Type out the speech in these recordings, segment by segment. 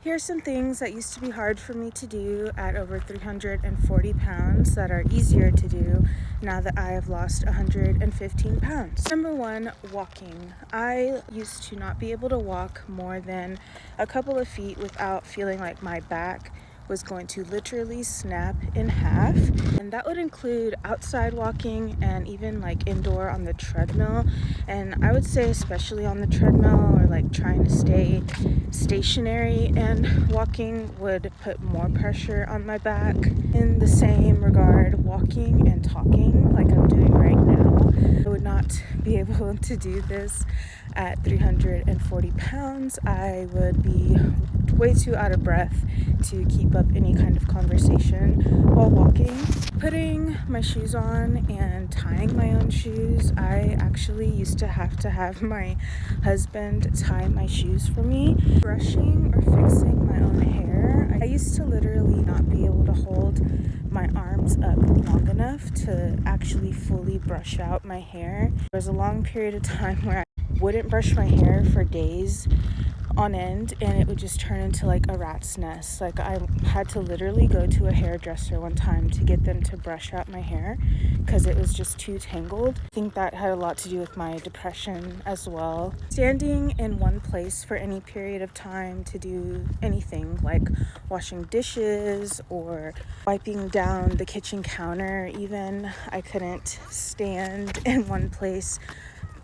Here's some things that used to be hard for me to do at over 340 pounds that are easier to do now that I have lost 115 pounds. Number one, walking. I used to not be able to walk more than a couple of feet without feeling like my back was going to literally snap in half, and that would include outside walking and even like indoor on the treadmill. And I would say especially on the treadmill, or like trying to stay stationary and walking would put more pressure on my back. In the same regard, walking and talking like I'm doing right now, I would not be able to do this at 340 pounds. I would be way too out of breath to keep up any kind of conversation while walking. Putting my shoes on and tying my own shoes, I actually used to have my husband tie my shoes for me. Brushing or fixing my own hair, I used to literally not be able to hold my arms up long enough to actually fully brush out my hair. There was a long period of time where I wouldn't brush my hair for days on end, and it would just turn into like a rat's nest. Like I had to literally go to a hairdresser one time to get them to brush out my hair because it was just too tangled. I think that had a lot to do with my depression as well. Standing in one place for any period of time to do anything like washing dishes or wiping down the kitchen counter even, I couldn't stand in one place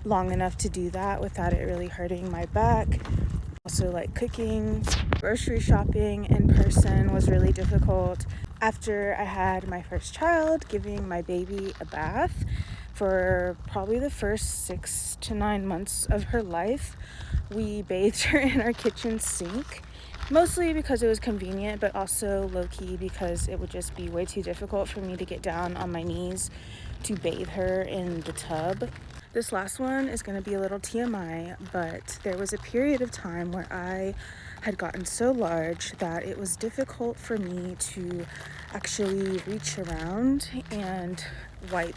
long enough to do that without it really hurting my back. Also, like cooking, grocery shopping in person was really difficult. After I had my first child, giving my baby a bath for probably the first 6 to 9 months of her life, we bathed her in our kitchen sink, mostly because it was convenient, but also low-key because it would just be way too difficult for me to get down on my knees to bathe her in the tub. This last one is going to be a little TMI, but there was a period of time where I had gotten so large that it was difficult for me to actually reach around and wipe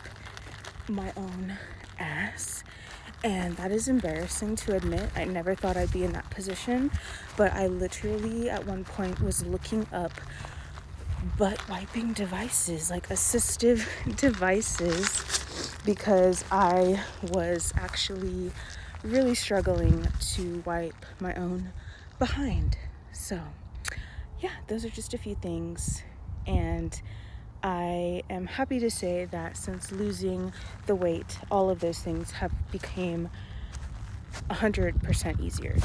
my own ass. And that is embarrassing to admit. I never thought I'd be in that position, but I literally at one point was looking up butt wiping devices, like assistive devices, because I was actually really struggling to wipe my own behind. So yeah, those are just a few things, and I am happy to say that since losing the weight, all of those things have become 100% easier.